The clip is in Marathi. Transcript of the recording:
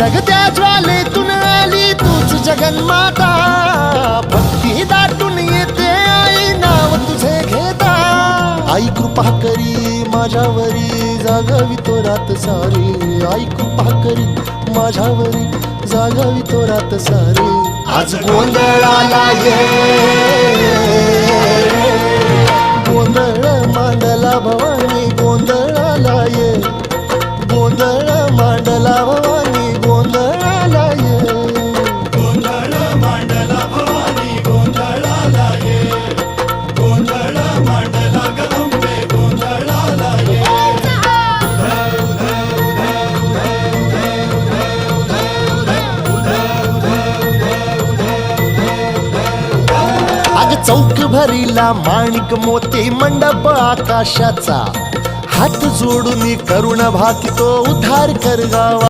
जगत्या ज्वालेतून आली तूच जगन्माता, भक्ती दाटून येते आई नाव तुझे घेता. आई कृपा करी माझ्यावरी जागावी तो रात सारी, आई कृपा करी माझ्यावरी जागावी तो रात सारी. आज गोंधळाला ये, गोंधळ मांडला भवानी गोंधळाला ये, गोंधळ मांडला भवानी गोंधळाला ये. गोंधळ मांडला भवानी गोंधळाला ये, गोंधळ मांडला गंबे गोंधळाला ये. अग चौक भरीला माणिक मोती मंडप आकाशाचा, हात जोडून करुण भाकी तो उद्धार कर गावा.